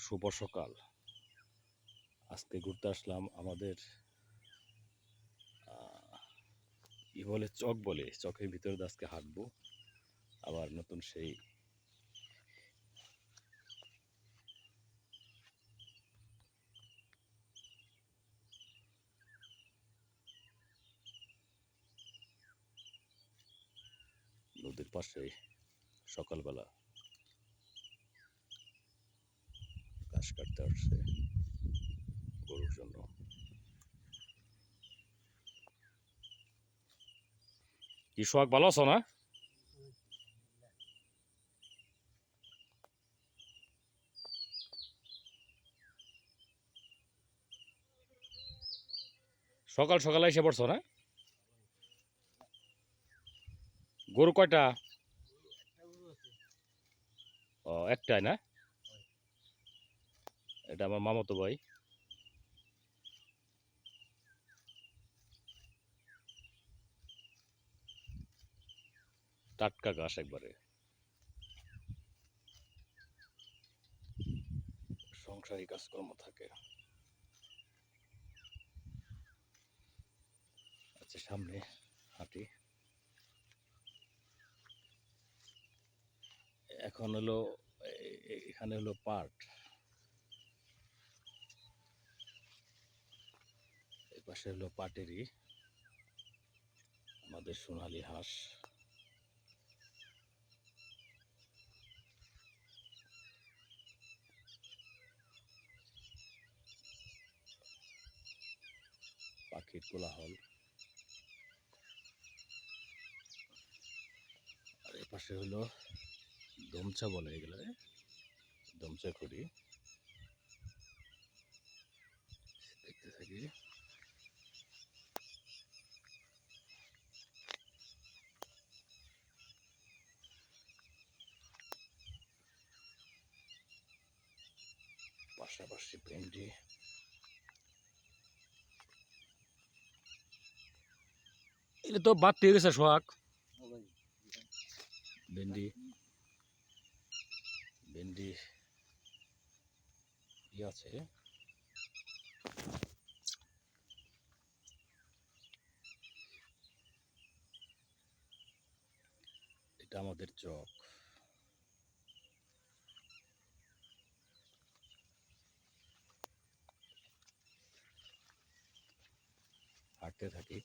শুভ সকাল। আজকে ঘুরতে আসলাম আমাদের কি বলে চক বলে, চকের ভিতরে আজকে হাঁটবো। আবার নতুন সেই নদীর পাশে সকালবেলা ঘাস কাটতে আসছে গরুর জন্য। কি সোহাগ, ভালো আছো না? সকাল সকালে এসে পড়ছো না? গরু কয়টা? ও, একটাই না? এটা আমার মামাতো ভাই। টাটকা ঘাস একবারে। সংসারী কাজকর্ম থাকে। আচ্ছা, সামনে হাঁটি। এখন হলো এখানে হলো পার্ট, এই পাশে হলো পাটেরই আমাদের সোনালী হাঁস। পাখির কোলাহল। আর এই পাশে হলো দমচা বলে এগুলো, দমচা করি দেখতে থাকি। পাশাপাশি ভেন্ডি। এটা তো বাদ দিয়ে গেছে সোহাগ। ভেন্ডি ভেন্ডি ই আছে। এটা আমাদের চক। হাঁটতে থাকি।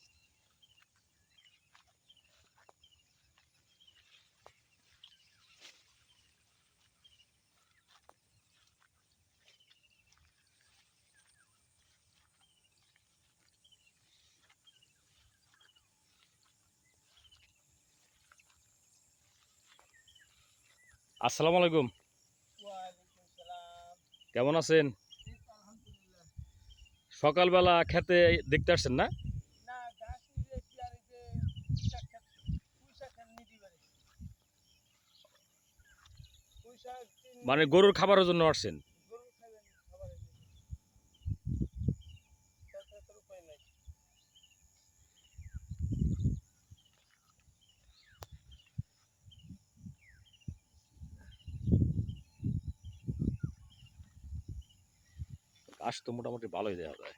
আসসালামু আলাইকুম, কেমন আছেন? সকালবেলা খেতে দেখতে আসছেন না? মানে গরুর খাবারের জন্য আসছেন? ঘাস তো মোটামুটি ভালোই দেওয়া যায়।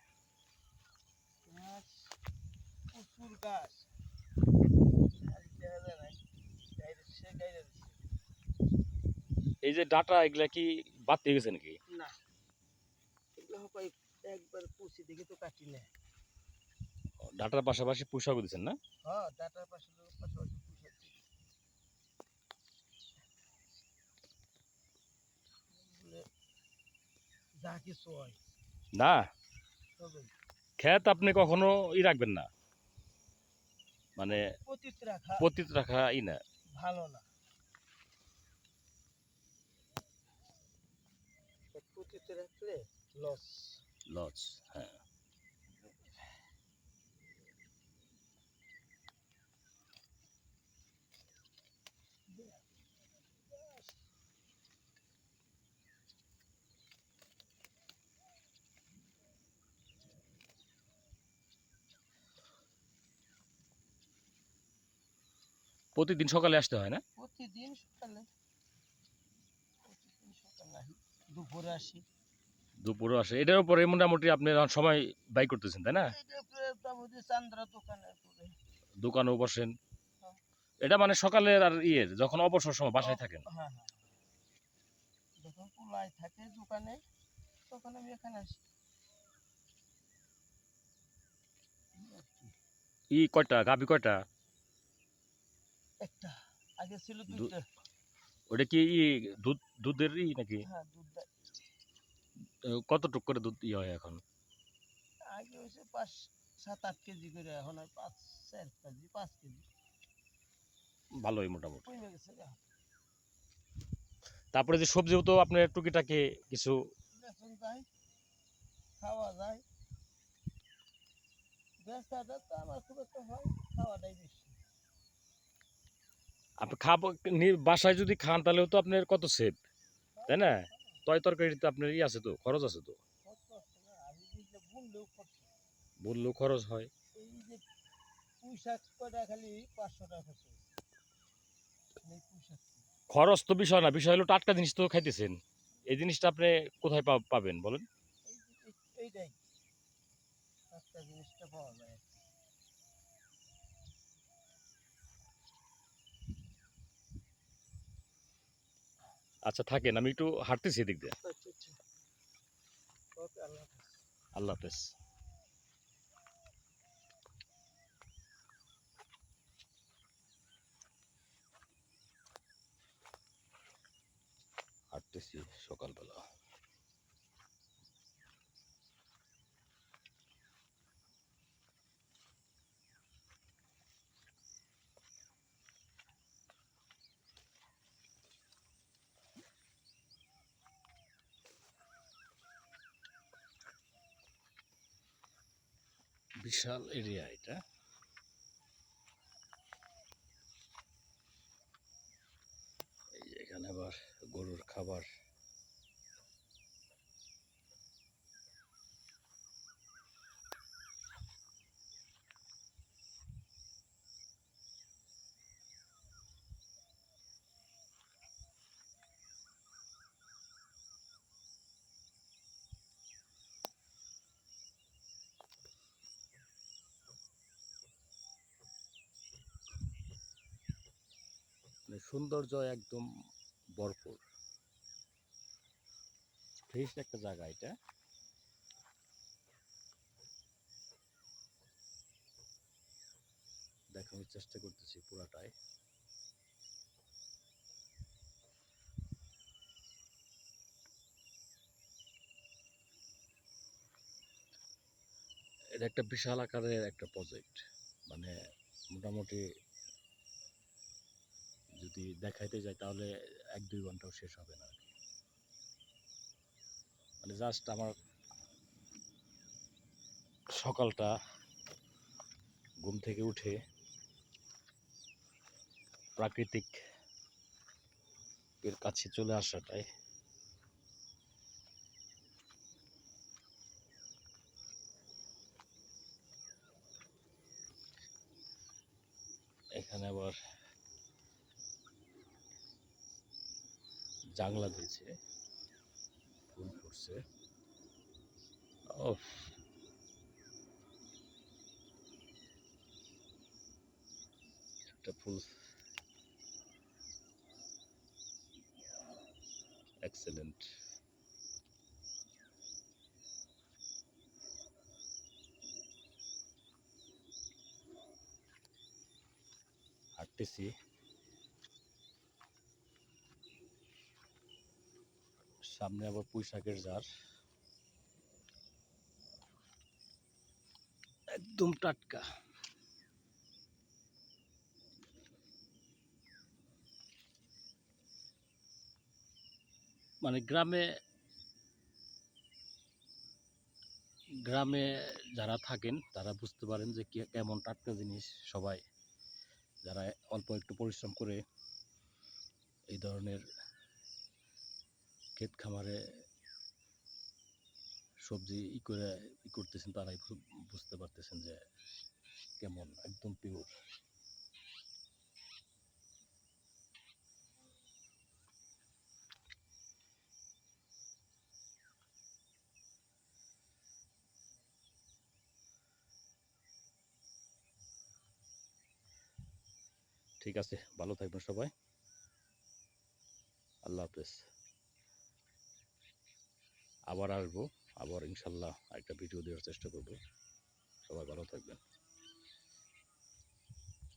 প্রচুর গাছ। এই যে ডাটা, এগুলা কি বাদ দিয়ে গেছে নাকি? না, এগুলো হয় একবার কুচি দেখে তো কাটি না। ডাটার পাশাপাশি পুঁইশাকও দিচ্ছেন না? হ্যাঁ, ডাটার পাশাপাশি পুষাচ্ছি। যা কিছু হয় না, তবে খেত আপনি কখনো রাখবেন না, মানে পতিত রাখা পতিত রাখা না। ভালো না। পতিত রাখলে লস। লস, হ্যাঁ। প্রতিদিন সকালে আসতে হয় না? প্রতিদিন সকালে প্রতিদিন সকালে দুপুরে আসি। দুপুরও আসে, এটার উপরে মোটামুটি আপনি এখন সময় ব্যয় করতেছেন তাই না? এইটা মোটামুটি চান্দ্রা দোকানে করে। দোকানেও বসেন। হ্যাঁ। এটা মানে সকালের আর ইয়ের যখন অবসর সময় বাসায় থাকেন। হ্যাঁ হ্যাঁ, যখন পোলাই থাকে দোকানে তখন আমি এখানে আসি। কয়টা গাভী কয়টা? একটা, আগে ছিল দু- 2টা। ওটা কি দুধের নাকি? হ্যাঁ, দুধ দেয়। কতটুক করে দুধ হয় এখন? আগে হয়েছে 5-7-8 কেজি করে, এখন আর 5-4 কেজি 5 কেজি ভালোই মোটামুটি। কমে গেছে গা। তারপরে যে সবজিও তো আপনার টুকিটাকি কিছু বেতন যায়, খাওয়া যায়। বেচাটা তো আমার খুব একটা হয়, খাওয়াটাই বেশি। আপনি বাসায় যদি খান তাহলেও তো আপনার কত সেভ, তাই না? তয় তরকারিতে আপনার আছে তো, খরচ আছে তো, আমি যে বললেও খরচ। বললেও খরচ হয়। এই যে পুঁই শাক কটা খালি 500 টাকা খরচ হয়েছে। এই পুঁই শাক খরচ তো বিষয় না, বিষয় হলো টাটকা জিনিস তো খাইতেছেন। এই জিনিসটা আপনি কোথায় পাবেন বলেন? এইটাই একটা জিনিসটা পাওয়া যায়। আচ্ছা থাকেন, আমি একটু হাঁটতেছি এদিক দিয়ে। আচ্ছা আচ্ছা, ওকে, আল্লাহ হাফেজ। আল্লাহ হাফেজ। হাঁটতেছি সকালবেলা। বিশাল এরিয়া এটা। এই যে এখানে আবার গরুর খাবার। মানে সৌন্দর্য একদম ভরপুর, ফ্রেশ একটা জায়গা এটা। দেখানোর চেষ্টা করতেছি পুরাটাই। এটা একটা বিশাল আকারের একটা প্রজেক্ট, মানে মোটামুটি যদি দেখাইতে যাই তাহলে 1-2 ঘন্টাও শেষ হবে না। মানে জাস্ট আমার সকালটা ঘুম থেকে উঠে প্রাকৃতিক এর কাছে চলে আসাটাই এখানে আবার জাংলা দিয়েছে, ফুল ফুটছে। ও, একটা ফুল এক্সেলেন্ট। হাঁটতেছি, সামনে আবার পুঁই শাকের জার, একদম টাটকা। মানে গ্রামে গ্রামে যারা থাকেন তারা বুঝতে পারেন যে কেমন টাটকা জিনিস। সবাই যারা অল্প একটু পরিশ্রম করে এই ধরনের ক্ষেত খামারে সবজি করতেছেন, তারাই বুঝতে পারতেছেন যে কেমন একদম পিওর। ঠিক আছে, ভালো থাকবেন সবাই। আল্লাহ হাফেজ। আবার আসবো, আবার ইনশাল্লাহ একটা ভিডিও দেওয়ার চেষ্টা করব। সবাই ভালো থাকবেন।